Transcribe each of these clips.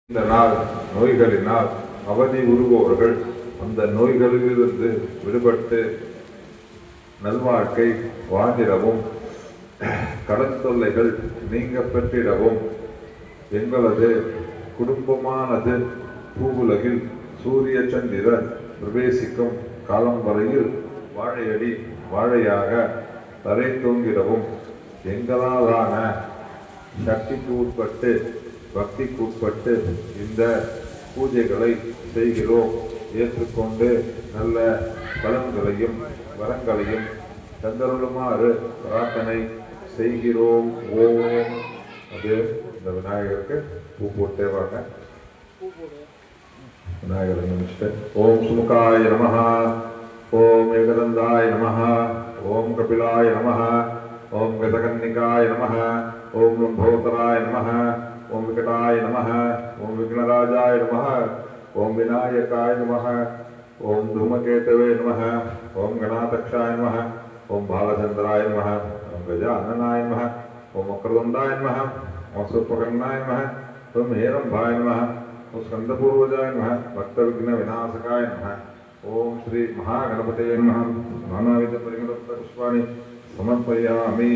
இந்த நாள் நோய்களினால் அவதி உறுபவர்கள் அந்த நோய்களிலிருந்து விடுபட்டு நல்வாழ்க்கை வாழ்ந்திடவும் கடன் தொல்லைகள் நீங்க பெற்றிடவும் எங்களது குடும்பமானது பூவுலகில் சூரிய சந்திரன் பிரவேசிக்கும் காலம் வரையில் வாழையடி வாழையாக தரை தூங்கிடவும் எங்களாலான சக்திக்கு உட்பட்டு பக்திக்கு உட்பட்டு இந்த பூஜைகளை செய்கிறோம். ஏற்றுக்கொண்டு நல்ல பலன்களையும் வரங்களையும் தந்தருளுமாறு பிரார்த்தனை செய்கிறோம். ஓம். அது இந்த விநாயகருக்கு பூ போட்டே வாங்க. விநாயகரை நினைச்சிட்டு ஓம் சுமுகாய நமஹ, ஓம் ஏகதந்தாய நமஹ, ஓம் கபிலாய நமஹ, ஓம் கதகன்னிகாய நமஹ, ஓம் லம்போதராய நமஹ, ஓம் விகடாய நமஹ, ஓம் விக்னராஜாய நமஹ, ஓம் விநாயகாய நமஹ, ஓம் தூமகேதவே நமஹ, ஓம் கணாதக்ஷாய நமஹ, ஓம் பாலச்சந்திராய நமஹ, ஓம் கஜானனாய நமஹ, ஓம் வக்ரதுண்டாய நமஹ, ஓம் சூர்பகர்ணாய நமஹ, ஓம் ஹேரம்பாய நமஹ, ஓம் ஸ்கந்தபூர்வஜாய நமஹ, பக்தவிக்ன விநாசகாய நமஹ, ஓம் ஸ்ரீ மகாகணபதயே நமஹ. நானாவித பரிமள புஷ்பாணி சமர்ப்பயாமி.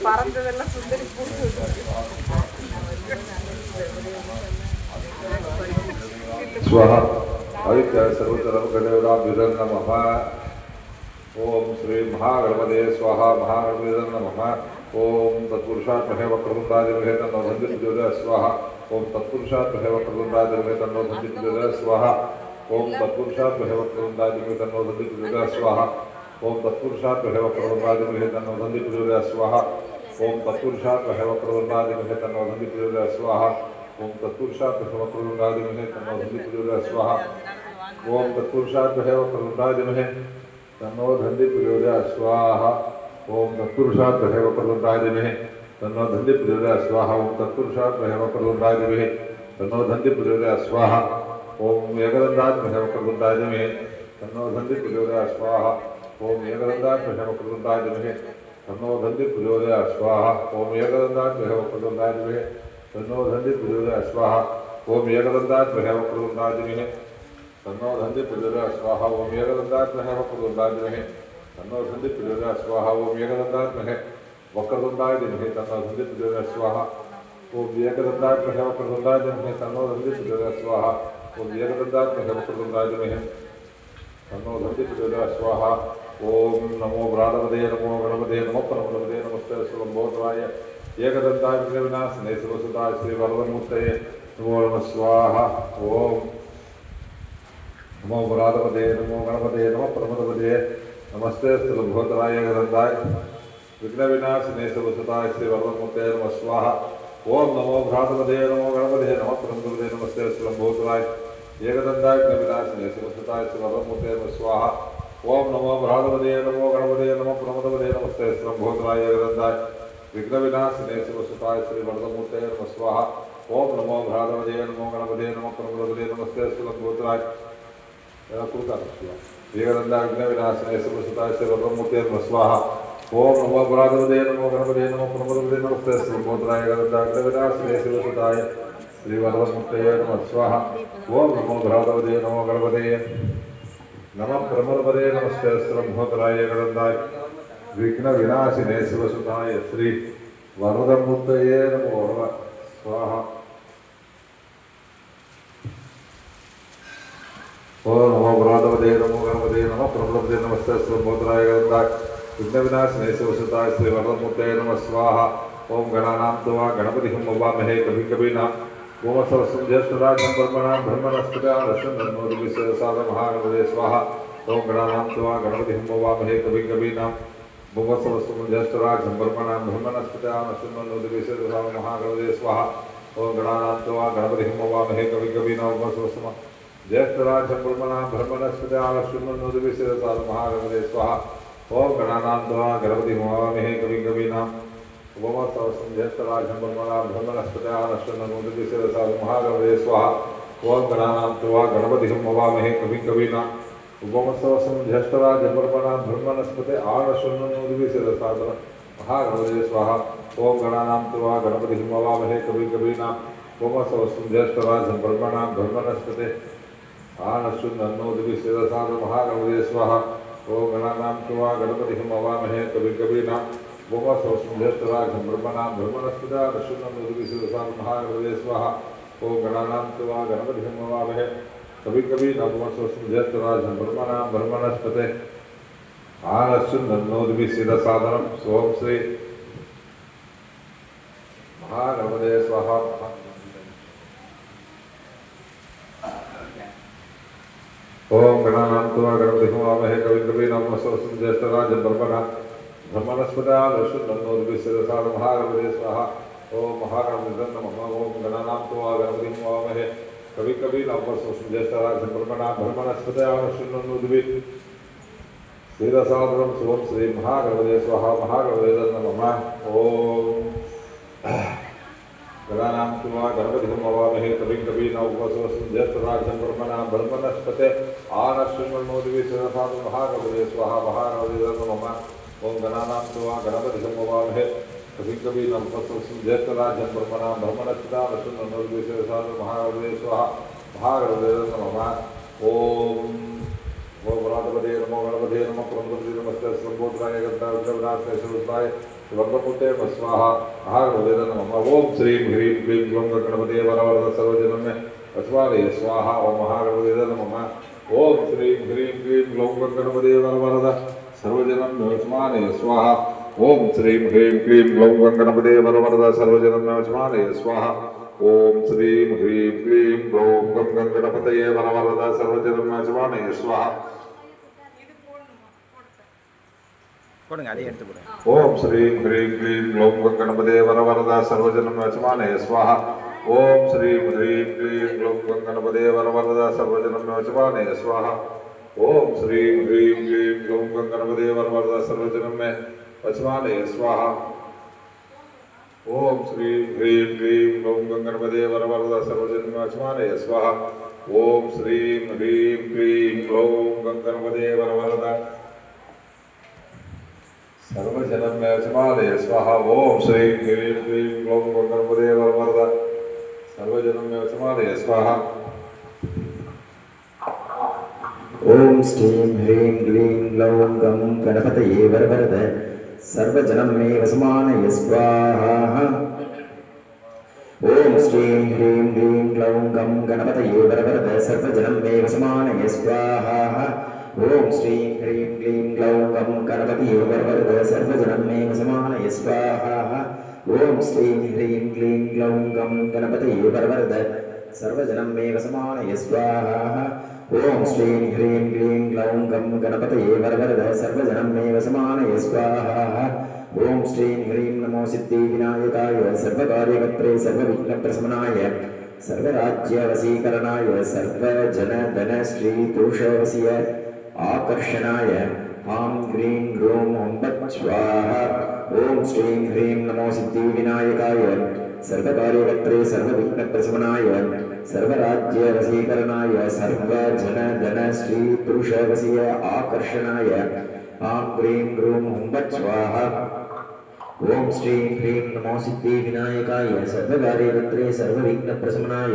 பறந்ததெல்லாம் சுந்தரி स्वाहा आदित्य सर्वतरम गणेवराभ्युदं नमः। ओम श्री महागणपते स्वाहा महागणपते नमः। ओम तत्पुरुषात्महे वक्रतुण्डादिमहे तन्नो धन्विप्रचोदयात् स्वाहा। ओम तत्पुरुषात्महे वक्रतुण्डादिमहे तन्नो धन्विप्रचोदयात् स्वाहा। ओम तत्पुरुषात्महे वक्रतुण्डादिमहे तन्नो धन्विप्रचोदयात् स्वाहा। ओम तत्पुरुषात्महे वक्रतुण्डादिमहे तन्नो धन्विप्रचोदयात् स्वाहा। ओम तत्पुरुषात्महे वक्रतुण्डादिमहे तन्नो धन्विप्रचोदयात् स्वाहा। ओम तत्पुरुषात्महे वक्रतुण्डादिमहे तन्नो धन्विप्रचोदयात् स्वाहा। ओम तत्पुरुषात्महे वक्रतुण्डादिमहे तन्नो धन्विप्रचोदयात् स्वाहा। ओम तत्पुरुषात्महे वक्रतुण्डादिमहे तन्नो धन्विप्रचोदयात् स्वाहा। ओम तत्पुरुषात्महे वक्रतुण्डादिमहे तन्नो धन्विप्रचोदयात् स्वाहा। ओम एकदन्तात्महे वक्रतुण्डादिमहे तन्नो धन्विप्रचोदयात् स्वाहा। ओम एकदन्तात्महे वक्रतुण्डादिमहे तन्नो धन्विप्रचोदयात् स्वाहा। ओम एकदन्तात्महे वक्रतुण्डादिमहे तन्नो धन्विप्रचोदयात् स्वाहा। ओम एकदन्तात्महे वक्रतुण्डादिमहे तन्नो धन्विप्रचोदयात् स्वाहा। ओम एकदन्तात्महे वक्रतुण्डादिमहे तन्नो धन्विप्रचोदयात् स्वाहा। ओम एकदन्तात्महे वक्रतुण्डादिमहे तन्नो धन्विप्रचोदयात् स्वाहा। ओम एकदन्तात्महे वक्रतुण्डादिमहे तन्नो धन्विप्रचोदयात् स्वाहा। ओम एकदन्तात्महे वक्रतुण्डादिमहे तन्नो धन्विप्रचोदयात् स्वाहा। ओम नमो भ्रातपदे नमो गणपते नमो परमपदे नमस्ते स्वयंभूतराय एकदन्ताय विघ्नविनाशिने सर्वसुताय श्रीवरदमूर्तये नमो नमः स्वाहा। ओम नमो भ्रातपदे नमो गणपते नमो परमपदे नमस्ते स्वयंभूतराय एकदन्ताय विघ्नविनाशिने सर्वसुताय श्रीवरदमूर्तये नमः स्वाहा। ओम नमो भ्रातपदे नमो गणपते नमो परमपदे नमस्ते स्वयंभूतराय एकदन्ताय विघ्नविनाशिने सर्वसुताय श्रीवरदमूर्तये नमः स्वाहा। ओम नमो भ्रातपदे नमो गणपते नमो परमपदे नमस्ते स्वयंभूतराय एकदन्ताय विघ्नविनाशिने सर्वसुताय श्रीवरदमूर्तये नमः स्वाहा। ओम नमो भ्रातपदे नमो गणपते नमो परमपदे नमस्ते स्वयंभूतराय एकदन्ताय विघ्नविनाशिने सर्वसुताय श्रीवरदमूर्तये नमः स्वाहा। ओम नमो भ्रातपदे नमो गणपते नमो परमपदे नमस्ते स्वयंभूतराय एकदन्ताय विघ्नविनाशिने सर्वसुताय श्रीवरदमूर्तये नमः स्वाहा। ओम नमो भ्रातपदे नमो गणपते नमः परमपदे नमस्ते स्वयंभूतराय एकदन्ताय विघ्नविनाशिने शिवसुताय श्री वरदमूर्तये नमो नमः स्वाहा। ओम नमो भ्रातपदे नमो गणपते नमः परमपदे नमस्ते स्वयंभूतराय एकदन्ताय विघ्नविनाशिने शिवसुताय श्री वरदमूर्तये नमः स्वाहा। ओम गणानां त्वा गणपतिं हवामहे कवि कवीनां भूमसवस्तं ज्येष्ठराजं ब्रह्मणां ब्रह्मणस्पतिं महागणपते स्वाहा। ओम गणानां त्वा गणपतिं हवामहे कवि कवीनां भूमसवस्तं ज्येष्ठराजं ब्रह्मणां ब्रह्मणस्पतिं महागणपते स्वाहा। ओम गणानां त्वा गणपतिं हवामहे कवि कवीनां भूमसवस्तं ज्येष्ठराजं ब्रह्मणां ब्रह्मणस्पतिं महागणपते स्वाहा। ओम गणानां त्वा गणपतिं हवामहे कवि कवीनां भूमसवस्तं ज्येष्ठराजं ब्रह्मणां ब्रह्मणस्पतिं महागणपते स्वाहा। ओम गणानां त्वा गणपतिं हवामहे कवि कवीनां भूमसवस्तं ज्येष्ठराजं ब्रह्मणां ब्रह्मणस्पतिं महागणपते स्वाहा। ओम गणानां त्वा गणपतिं हवामहे कवि कवीनां भूमसवस्तं ज्येष्ठराजं ब्रह्मणां ब्रह्मणस्पतिं महागणपते स्वाहा। ओम गणानां त्वा गणपतिं हवामहे कवि कवीनां भूमसवस्तं ज्येष्ठराजं ब्रह्मणां ब्रह्मणस्पतिं महागणपते स्वाहा। ओम गणानां त्वा गणपतिं हवामहे कवि कवीनां भूमसवस्तं ज्येष्ठराजं ब्रह्मणां ब्रह्मणस्पतिं ओम श्री महागणपते स्वाहा। ओम गणानां त्वा गणपतिं हवामहे कवि कवीनां भूमसवस्तं ज्येष्ठराजं ब्रह्मणां ब्रह्मणस्पदा महागणपते स्वाहा ओम महागणपते नमः ओम गणानां त्वा गणपतिं वामहे कवि कवि ज्येष्ठराजब्रह्मणा ब्रह्मणस्पदा श्रीरसादरं शुभं श्री महागणपते स्वाहा महागणपते नमः ओम गणानां त्वा गणपतिं वामहे कविं कवीनामुपस्वस्तं ज्येष्ठराजं ब्रह्मणा ब्रह्मणस्पते आनश्चिन्नोदिवि श्रीरसादरं महागणपते स्वाहा महागणपते नमः ओम गणानां त्वा गणपतिं वामहे कविं कवीनामुपस्वस्तं ज्येष्ठराजं ब्रह्मणा ब्रह्मणस्पते आनश्चिन्नोदिवि श्रीरसादरं महागणपते स्वाहा महागणपते नमः ओम ओम गणपते नमो गणपते नमः गणपते नमस्ते संबोधनाय गणपताय वंगपुटे स्वाहा महागणपते नमः ओम श्रीं ह्रीं क्लीं ग्लौं गणपते वरवरद सर्वजनमे अस्मारे स्वाहा ओम महागणपते नमः ओम श्रीं ह्रीं क्लीं ग्लौं गणपते वरवरद सर्वजनमे अस्मारे स्वाहा ओम श्रीं ह्रीं क्लीं ग्लौं गणपते वरवरद सर्वजनमे अस्मारे स्वाहा ओम श्रीं ह्रीं क्लीं ग्लौं गणपतये वरवरद सर्वजनमे अस्मारे स्वाहा போடுங்க அதே எடுத்து போடுங்க ओम श्रीं ह्रीं क्लीं ग्लौं गणपते वरवरद सर्वजनमे अस्मारे स्वाहा ओम श्रीं ह्रीं क्लीं ग्लौं गणपते वरवरद सर्वजनमे अस्मारे स्वाहा ओम श्रीं ह्रीं क्लीं ग्लौं गणपते वरवरद सर्वजनमे अस्मारे स्वाहा ओम श्रीं ह्रीं क्लीं ग्लौं गणपते वरवरद सर्वजनमे अस्मारे स्वाहा ओम श्रीं ह्रीं क्लीं ग्लौं गणपते वरवरद सर्वजनमे अस्मारे स्वाहा ओम श्रीं ह्रीं क्लीं ग्लौं गणपते वरवरद सर्वजनमे अस्मारे स्वाहा ओम श्रीं ह्रीं क्लीं ग्लौं गं गणपतये वरवरद सर्वजनं मे वसमानय स्वाहा ओम श्रीं ह्रीं क्लीं ग्लौं गं गणपतये वरवरद सर्वजनं मे वसमानय स्वाहा ओम श्रीं ह्रीं क्लीं ग्लौं गं गणपतये वरवरद सर्वजनं मे वसमानय स्वाहा ओम श्रीं ह्रीं क्लीं ग्लौं गं गणपतये वरवरद सर्वजनं मे वसमानय स्वाहा ओम श्रीं ह्रीं क्लीं ग्लौं गं गणपतये वरवरद सर्वजनं मे वसमानय स्वाहा ओम श्रीं ह्रीं नमो सिद्धिविनायकाय सर्वकार्यकर्त्रे सर्वविघ्नप्रशमनाय सर्वराज्यवशीकरणाय सर्वजनधनश्रीपुरुषवशीय आकर्षणाय हां ह्रीं ग्रूं हुं फट् स्वाहा ओम श्रीं ह्रीं नमो सिद्धिविनायकाय सर्वकार्यकर्त्रे सर्वविघ्नप्रशमनाय सर्वराज्यवशीकरणाय सर्वजनधनश्रीपुरुषवशीय आकर्षणाय हां ह्रीं ग्रूं हुं फट् स्वाहा ओम श्रीं ह्रीं नमो सिद्धिविनायकाय सर्वकार्यकर्त्रे सर्वविघ्नप्रशमनाय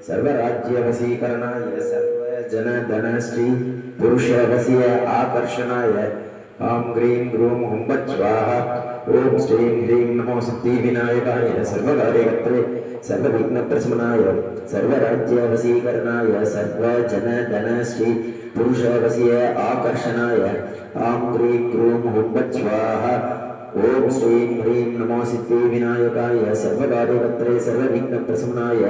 सर्वराज्यवशीकरणाय सर्वजनधनश्रीपुरुषवशीय आकर्षणाय हां ह्रीं ग्रूं हुं फट् स्वाहा ओम श्रीं ह्रीं नमो सिद्धिविनायकाय सर्वकार्यकर्त्रे सर्वविघ्नप्रशमनाय सर्वराज्यवशीकरणाय सर्वजनधनश्रीपुरुषवशीय आकर्षणाय हां ह्रीं ग्रूं हुं फट् स्वाहा ओम श्रीं ह्रीं नमो सिद्धिविनायकाय सर्वकार्यकर्त्रे सर्वविघ्नप्रशमनाय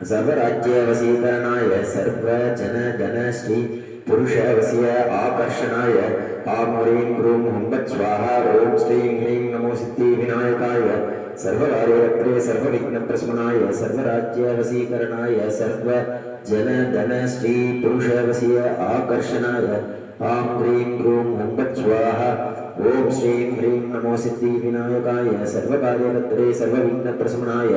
सर्वराज्यवशीकरणाय सर्वजनधनश्रीपुरुषवशीय आकर्षणाय हां ह्रीं ग्रूं हुं फट् स्वाहा ओम श्रीं ह्रीं नमो सिद्धिविनायकाय सर्वकार्यकर्त्रे सर्वविघ्नप्रशमनाय सर्वराज्यवशीकरणाय सर्वजनधनश्रीपुरुषवशीय आकर्षणाय हां ह्रीं ग्रूं हुं फट् स्वाहा ओम श्रीं ह्रीं नमो सिद्धिविनायकाय सर्वकार्यकर्त्रे सर्वविघ्नप्रशमनाय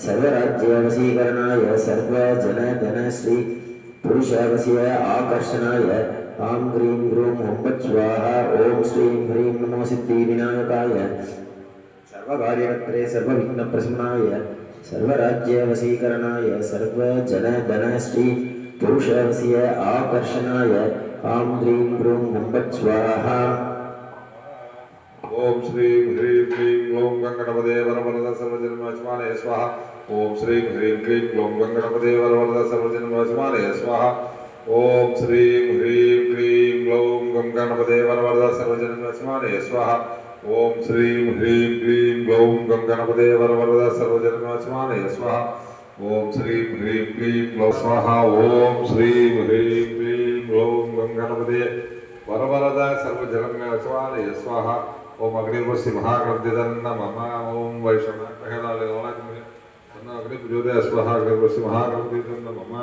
सर्वराज्यवशीकरणाय सर्वजनधनश्रीपुरुषवशीय आकर्षणाय हां ह्रीं ग्रूं हुं फट् स्वाहा ओम श्रीं ह्रीं नमो सिद्धिविनायकाय सर्वकार्यकर्त्रे सर्वविघ्नप्रशमनाय सर्वराज्यवशीकरणाय सर्वजनधनश्रीपुरुषवशीय आकर्षणाय हां ह्रीं ग्रूं हुं फट् स्वाहा ओम श्रीं ह्रीं क्लीं ग्लौं गणपते वरवरद सर्वजनमे अस्मारे स्वाहा ओम श्रीं ह्रीं क्लीं ग्लौं गणपते वरवरद सर्वजनमे अस्मारे स्वाहा ओम श्रीं ह्रीं क्लीं ग्लौं गणपते वरवरद सर्वजनमे अस्मारे स्वाहा ओम श्रीं ह्रीं क्लीं ग्लौं गणपते वरवरद सर्वजनमे अस्मारे स्वाहा ओम श्रीं ह्रीं क्लीं ग्लौं स्वाहा ओम श्रीं ह्रीं क्लीं ग्लौं गणपते वरवरद सर्वजनमे वसवालय स्वाहा ओम अग्निर्वस्य महागणपतिदन्न मम ओम वैष्णव पहलाले ओलाजमे अन्न अग्निपूजोदय स्वाहा अग्निर्वस्य महागणपतिदन्न मम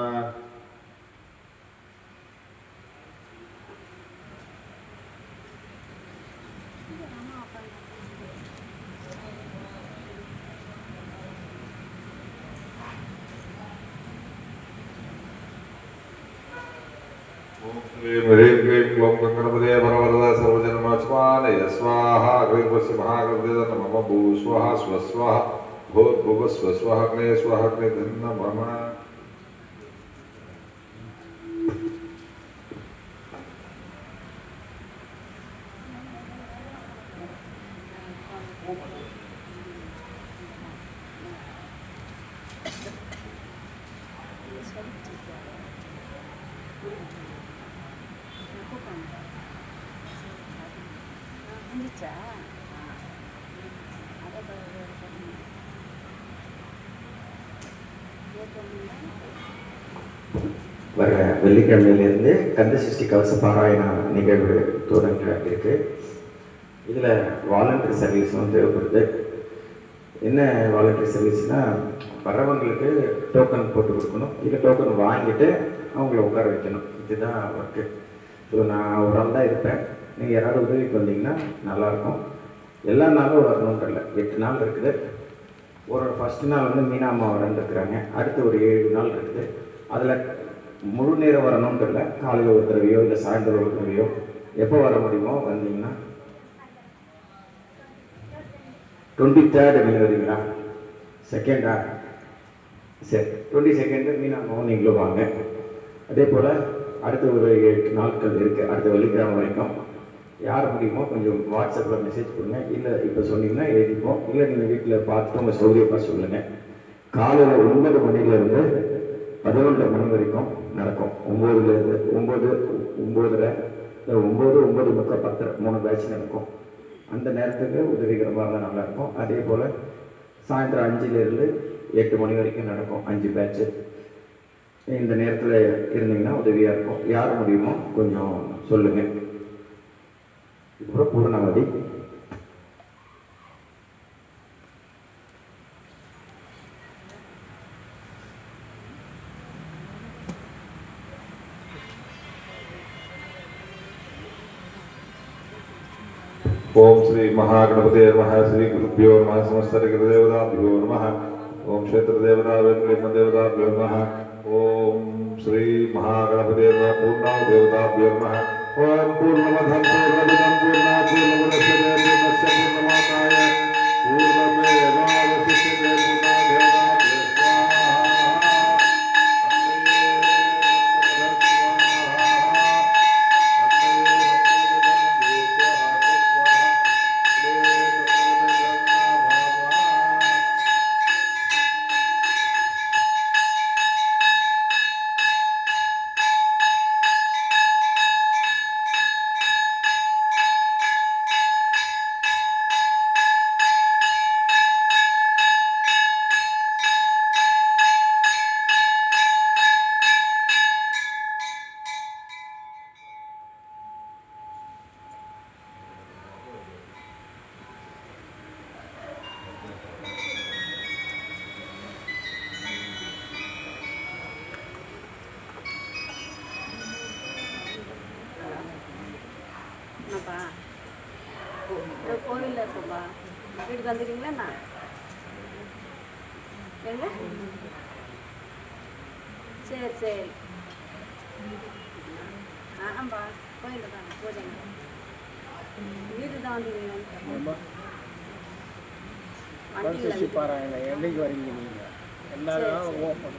ह्रीं क्लीं क्लौं गणपतये वरवरद सर्वजन्मस्वालय स्वाहा अग्निर्वस्य महागणपतिदन्न मम भू स्वाहा स्वस्वाहा भूर्भुवः स्वस्वाहा अग्ने स्वाहा अग्निर्दन्न मम வர வெள்ளிக்கிழமையிலேருந்து கந்த சஷ்டி கவச பாராயண நிகழ்வு தொடங்க இருக்கு. இதில் வாலண்டரி சர்வீஸும் தேவைப்படுது. என்ன வாலண்டரி சர்வீஸ்னால் வர்றவங்களுக்கு டோக்கன் போட்டு கொடுக்கணும், இல்லை டோக்கன் வாங்கிட்டு அவங்கள உட்கார வைக்கணும். இதுதான் ஒர்க்கு. ஸோ நான் ஒரு ஆள் தான் இருப்பேன். நீங்கள் யாராவது உதவிக்கு வந்தீங்கன்னா நல்லாயிருக்கும். எல்லா நாளும் வரணுன்றல 8 நாள் இருக்குது. ஒரு ஃபஸ்ட்டு நாள் வந்து மீனா அம்மா வரந்துருக்குறாங்க. அடுத்து ஒரு 7 நாள் இருக்குது. அதில் முழு நேரம் வரணுன்றல காலையில் ஒரு தடவையோ இல்லை சாயந்தரம் ஒரு தடவையோ எப்போ வர முடியுமோ வந்தீங்கன்னா 23rd நீங்கள் வரீங்களா? செகண்டா? சரி, 22nd மீனா அம்மாவும் நீங்களும் வாங்க. அதே போல் அடுத்து ஒரு 8 நாட்கள் இருக்குது. அடுத்த வெள்ளிக்கிழமை வரைக்கும் யார் முடியுமோ கொஞ்சம் வாட்ஸ்அப்பில் மெசேஜ் கொடுங்க. இல்லை இப்போ சொன்னீங்கன்னா எழுதிப்போம். இல்லை நீங்கள் வீட்டில் பார்த்துட்டு உங்கள் சௌகரியமாக சொல்லுங்கள். காலையில் 9 மணிலேருந்து 11 மணி வரைக்கும் நடக்கும். 9லேருந்து 9, 9:30, 9, 9:30, 10 3 பேட்ச் நடக்கும். அந்த நேரத்துக்கு உதவிகரமாக இருந்தால் நல்லாயிருக்கும். அதே போல் சாயந்தரம் 5லேருந்து 8 மணி வரைக்கும் நடக்கும் 5 பேட்ச்சு. இந்த நேரத்தில் இருந்தீங்கன்னா உதவியாக இருக்கும். யார் முடியுமோ கொஞ்சம் சொல்லுங்கள். இப்போ பூர்ணாவதி ओम श्री महागणपते नमः श्री गुरुभ्यो नमः समस्त देवताभ्यो नमः ओम क्षेत्र देवता वेंकटेश्वर देवताभ्यो नमः ओम श्री महागणपते नमः पूर्णा देवताभ्यो नमः ओम पूर्णमधं पूर्णमिदं पूर्णात् पूर्णमुदच्यते पूर्णस्य पूर्णमादाय पूर्णमेवावशिष्यते पूर्णादेवाभ्यो என்னப்பா கோவிலில் இருக்குப்பா. வீட்டுக்கு வந்துட்டீங்களா? எங்க? சரி சரி. ஆமாப்பா கோயிலில் தான் பூஜைங்க. வீட்டுக்கு தான் வந்துட்டீங்க. என்னைக்கு வரீங்க நீங்கள்? எல்லா நாளும் ஓப்பன்.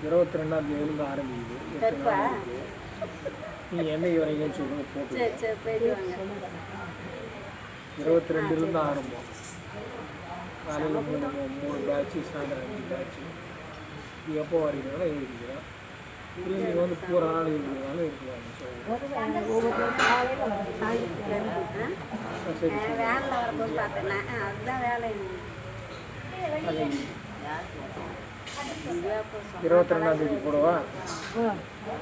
22ஆம் தேதியிலிருந்து ஆரம்பிக்குது. நீங்கள் என்னைக்கு வரீங்கன்னு சொல்லுங்கள் போட்டு. சரி சரி போயிட்டு வாங்க. 22லேருந்து ஆரம்பம். காலையில் 3 பேட்ச்சு, சாயந்தரம் 5 பேட்ச்சு. இது எப்போ வரீங்களோ இருக்கிறேன். இல்லை நீங்கள் வந்து பூரா நாள் இருக்கிறதுனால இருக்கிறாங்க. சரி வேனில் வரப்போது பார்த்தேன்னா அதுதான் வேலை. 22ஆம் தேதி போடவா?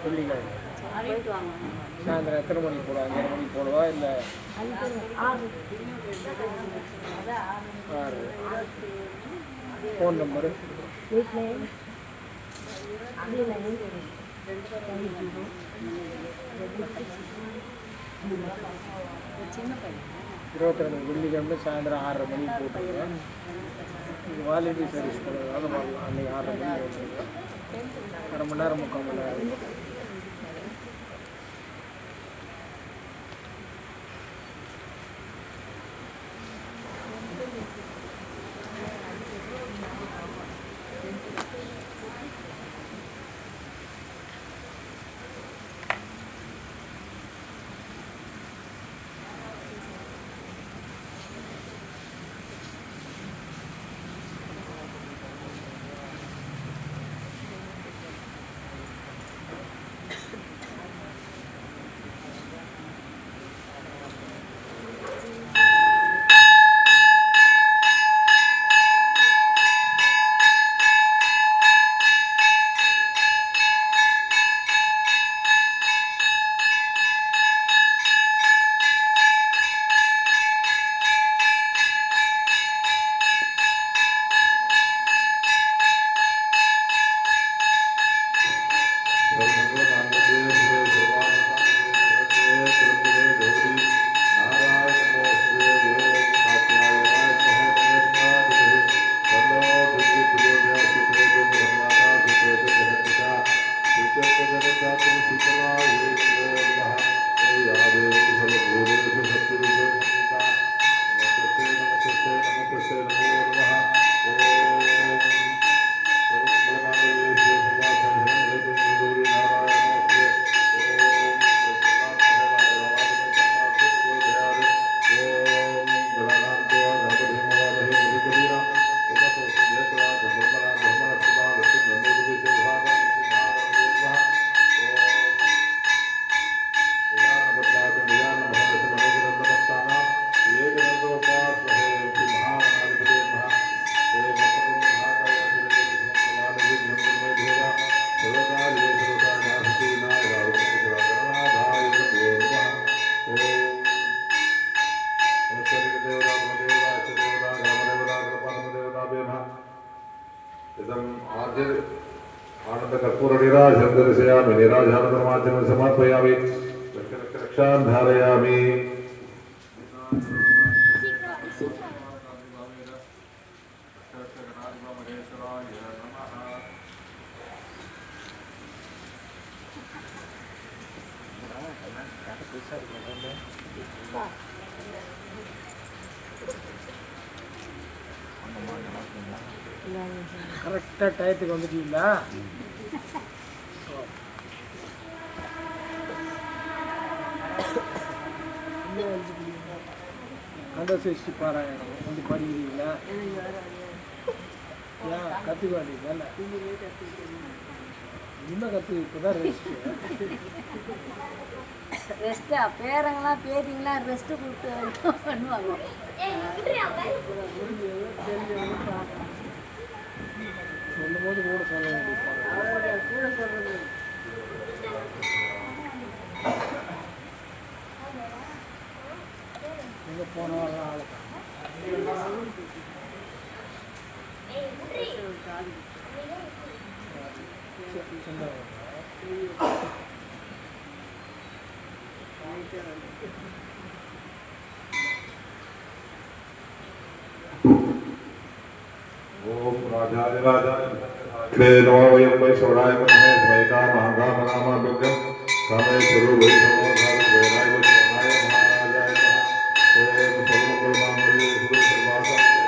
வெள்ளிக்கிழமை போயிட்டு வாங்க. சாயந்தரம் எத்தனை மணிக்கு போடுவா? 5:30 மணிக்கு போடுவா இல்லை 6? ஃபோன் நம்பரு சின்ன பையன் 22 வெள்ளிக்கிழமை சாயந்தரம் 6:30 மணிக்கு போட்டுருவேன். இது வாலண்டியர் சர்வீஸ் போடுறதுனால பார்க்கலாம். அன்றைக்கி 6:30 மணிக்கு வந்துருவேன். 1/2 மணி நேரம் 3/4 மணி நேரம். आनन्दकर्पूरनिराजं दर्शयामि निराजनधर्माद्यं समर्पयामि रक्षां धारयामि கரெக்டாக டயத்துக்கு வந்துட்டீங்களா? கந்தசஷ்டி பாராயணம் வந்து படிக்கிறீங்களா? ஏன் கற்றுக்க வேண்டியதுதானே? இன்னும் கற்று இப்போ தான் ரெஸ்ட்டா பேரங்களாம் பேத்திங்களாம் ரெஸ்ட்டு கொடுத்து பண்ணுவாங்க. சொல்லும் போது கூட சொல்ல வேண்டியது கூட சொல்கிறது எங்கே போனாலும் ஆளுக்கா ओम राजाधिराजाय नमो वयं वैश्वराय महे स्वैका महागामनामाभ्यं कामे स्वरूप वैष्णवो धातु वैराय वैष्णवाय महाराजाय नमः ओम सर्वमंगलमांगल्ये शिवे सर्वार्थसाधके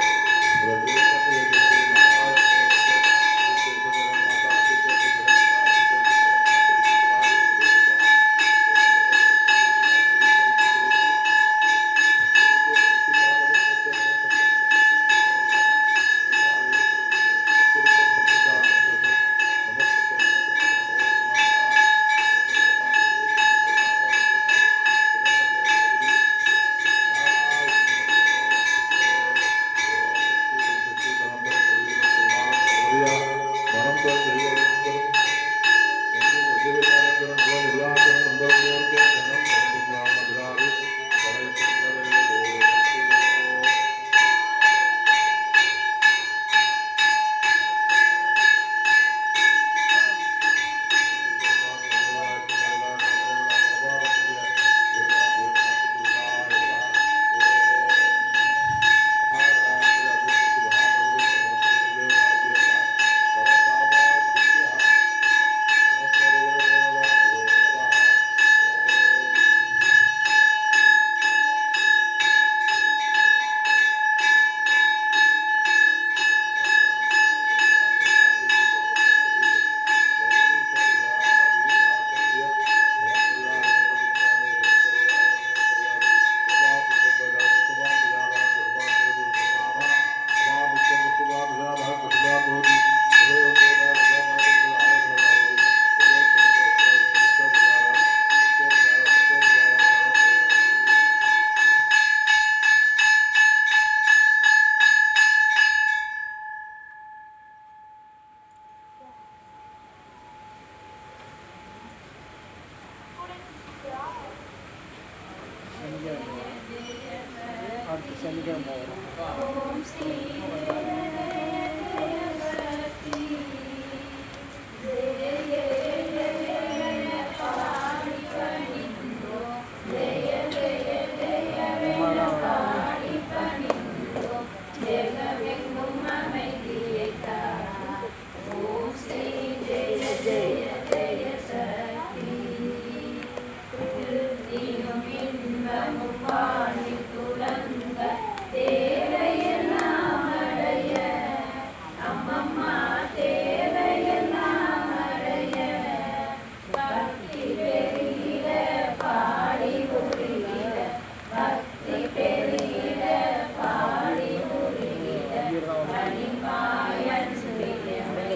சனிக்கிழமை அடுத்த சனிக்கிழமை வரும்.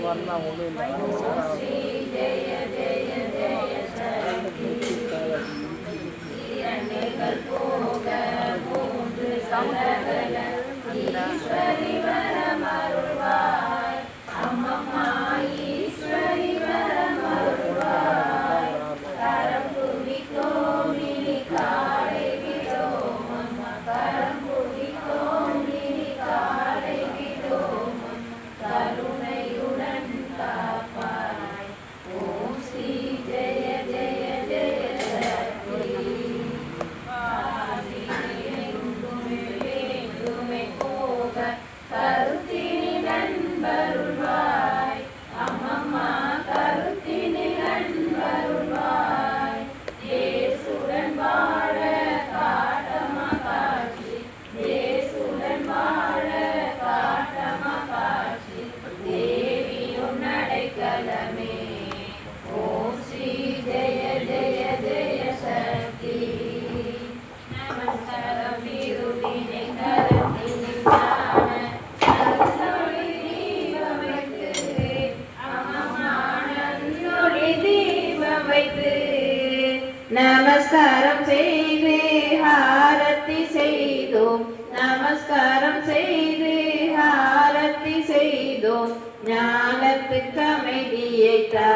வரலாம் ஒன்றும் நமஸ்காரம் செய்து ஆரத்தி செய்தோம், நமஸ்காரம் செய்து ஆரத்தி செய்தோம், ஞானத்துக்கு அமைதியை தா.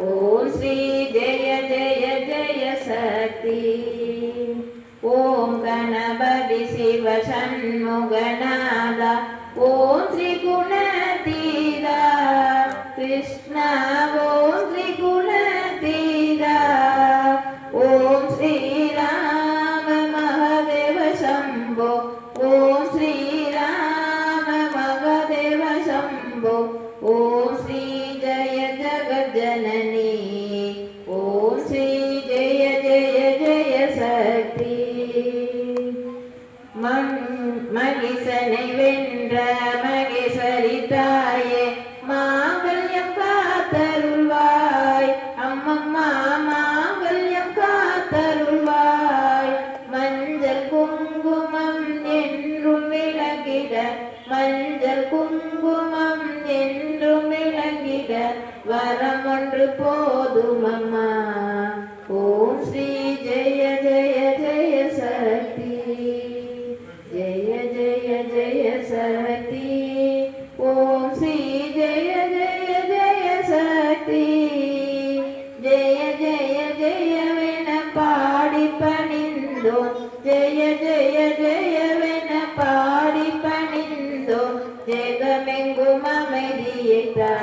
ஓம் ஸ்ரீ ஜெய ஜெய ஜெய சக்தி. ஓம் கணபதி சிவ சண்முகநாதா. ஓம் ஸ்ரீ குணதீதா கிருஷ்ணா. ஓம் ஸ்ரீ குணதீதா. ஓம் ஸ்ரீராம மகாதேவ சம்போ. ஓம் ஸ்ரீராம மகாதேவ சம்போ. ஓம் ஸ்ரீ ஜய ஜகஜனனி. ஓம் ஸ்ரீ ஜய ஜய ஜய சக்தி. மகிஷனை வென்ற மகேஸ்வரி தாயே, மாங்கல்யம் காத்தருள்வாய் அம்மம்மா, மாங்கல்யம் காத்தருள்வாய். மஞ்சள் குங்குமம் என்றும் விளங்கிட, மஞ்சள் குங்குமம் என்றும் விளங்கிட, வரம் ஒன்று போதும் அம்மா. ஓம் ஸ்ரீ ஜெய ஜெய ஜெய சக்தி. ஜெய ஜெய ஜெய சக்தி. ஓம் ஸ்ரீ ஜெய ஜெய ஜெய சக்தி. ஜெய ஜெய ஜெயவென பாடி பணிந்தோம், ஜெய ஜெய ஜெயவென பாடி பணிந்தோம், ஜெகமெங்கும் அமைதியை தா.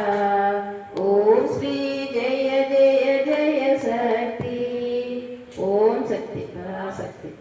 ஓம் ஸ்ரீ ஜெய ஜெய ஜெய சக்தி. ஓம் சக்தி பராசக்தி.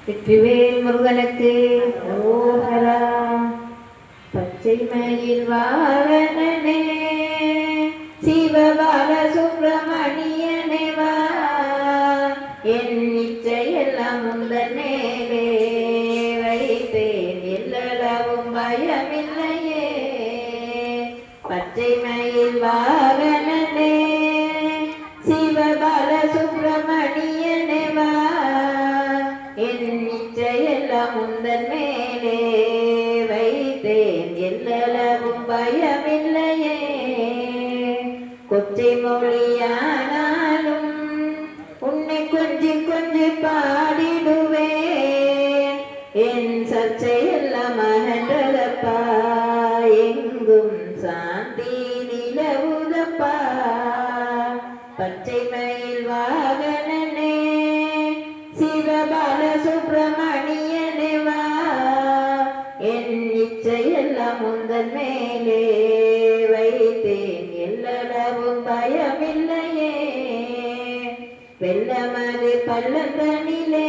வெற்றிவேல் முருகனுக்கு ஓஹரா. பச்சை மயில் வாகனனே சிவபால சுப்பிரமணியனே வா. என் நிச்சயெல்லாம் முந்தனேவே மயில் வாகனனே சிவபால சுப்பிரமணியனே வா என் நிச்சயெல்லாம் உந்தன் மேலே வைத்தேன் எல்லளவும் பயமில்லையே கொச்சை மொழியானாலும் உன்னை கொஞ்சி கொஞ்சி பாடிடுவேன் என் சர்ச்சையெல்லாம் அகன்றதப்பா எங்கும் சாந்தி நிலவுதப்பா பச்சை மயில் வாகனனே சிவபால சுப்பிரமணியனே வா என் நிச்சயெல்லாம் உந்தன் மேலே வைத்தேன் எல்லளவும் பயமில்லையே வெள்ளமது பள்ளந்தனிலே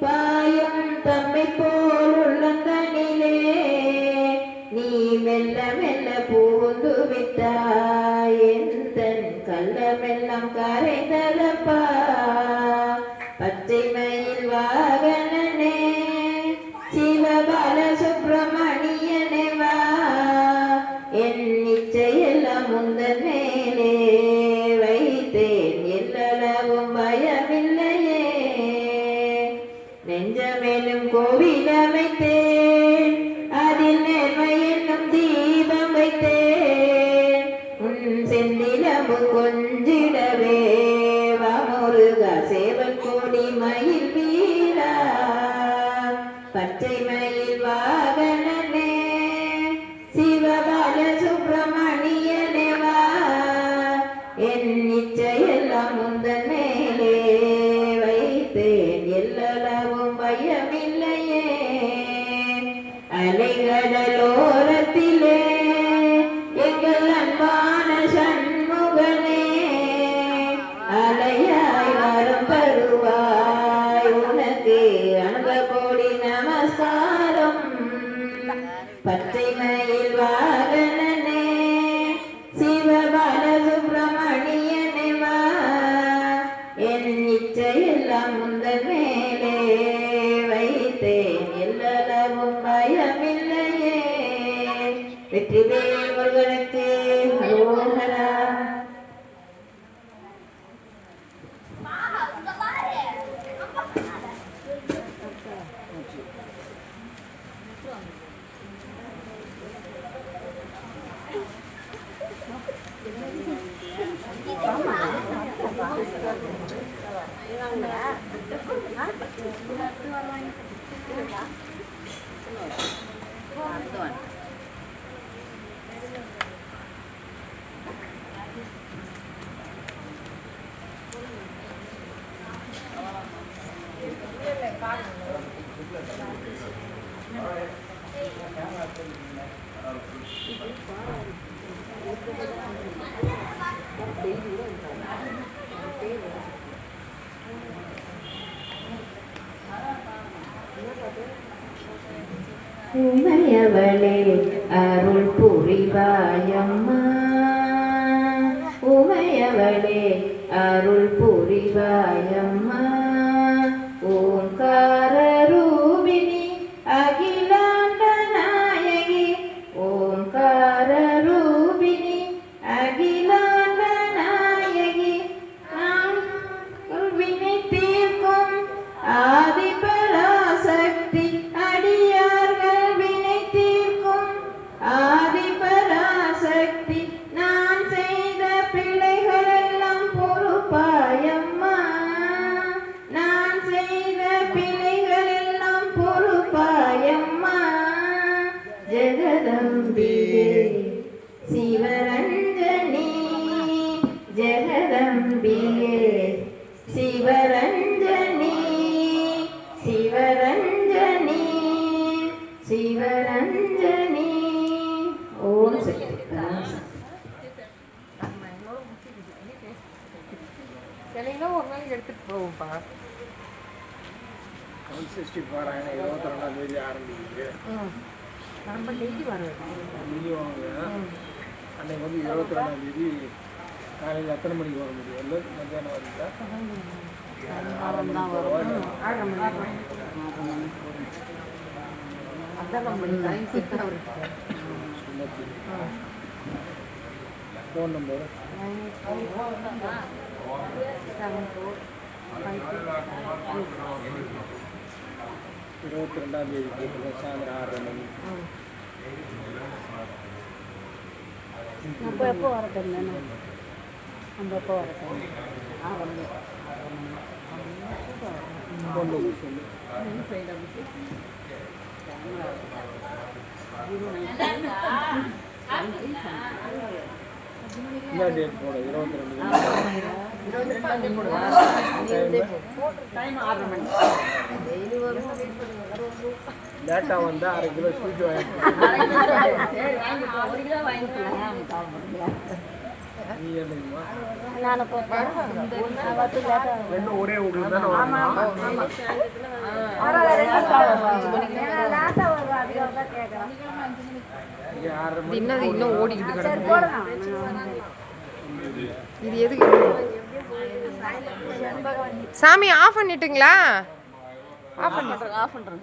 பாயும் தம்மை போல் உள்ளந்தனிலே நீ மெல்ல மெல்ல பூந்து விட்டாய் எந்தன் கள்ளமெல்லாம் கரைந்ததப்பா பச்சை மயில் வாகனனே சிவபால சுப்பிரமணியனே வா என் நிச்சயெல்லாம் உந்தன் மேலே வைத்தேன் எல்லளவும் பயமில்லையே நெஞ்சமேலும் கோவில் அமைத்தேன் அதில் நேர்மை என்னும் தீபம் வைத்தேன் உன் செந்திலம்பு கொஞ்சிடவே வாமுருகா சேவல் கோடி மயில் வீரா பச்சை மயில் வாகனனே சிவபால சுப்பிரமணியனே வா என் நிச்சயெல்லாம் உந்தன் மேலே வைத்தேன் எல்லளவும் பயமில்லையே அலைகடலோரத்திலே எங்கள் அன்பான சண்முகனே அலையாய் வரும் பருவாய் உனக்கு அன்ப கோடி நமஸ்காரம் பச்சை மயில் வாகனனே சிவபால சுப்பிரமணியனே வா என் நிச்சயெல்லாம் உந்தன் மேலே வைத்தேன் எல்லளவும் பயமில்லையே வெற்றிவேல் முருகனுக்கு அரோகரா உமையவளே அருள் புரிவாயம்மா உமையவளே அருள் புரிவாயம்மா ஓங்கார ரூபிணி அகிலாண்ட நாயகி ஓங்கார ரூபிணி அகிலாண்ட நாயகி நான் வினை தீர்க்கும் ஆதிபராசக்தி அடியார்கள் வினை தீர்க்கும் ஆதிபராசக்தி நான் செய்த பிழைகளெல்லாம் பொறுப்பாயம்மா நான் செய்த பிழைகளெல்லாம் பொறுப்பாயம்மா ஜெகதம்பிகே சிவரஞ்சனி ஜெகதம்பிகே சிவரஞ்சனி சிவரஞ்சனி சிவரஞ்சனி ஓம் சக்தி சிலையெல்லாம் ஒரு நாளைக்கு எடுத்துட்டு போவோம்ப்பா. கன்சிஸ்டி பாராயணம் 22ஆம் தேதி ஆரம்பிக்குது. நம்ம டெய்லி வரோம். அன்னைக்கு வந்து 22ஆம் தேதி காலையில் எத்தனை மணிக்கு வர முடியும்? இல்லை மத்தியானம் வருதா? அதான் நம்ம டைம் செட்டாக இருக்கு. ஃபோன் நம்பர் 22 தேதி சாயந்தரம் 6:30 மணி. நம்ம எப்போ வரட்டும் நம்ம எப்போ வரட்டும் ஃபோன் நம்பர் சொல்லு. என்ன டேட் போட 22 டைம் 6 மணி டெய்லி வரும் லேட்டாக வந்தால் 1/2 கிலோ ஸ்வீட் வாங்கிட்டு நீ என்னைக்குமா நான் இப்போ ரெண்டும் ஒரே வீட்டுல தானே என்னது இன்னும் ஓடிக்கிட்டு கிடக்கு இது எதுக்கு சாமி ஆஃப் பண்ணிட்டுங்களா ஆஃப் பண்ணுறேன்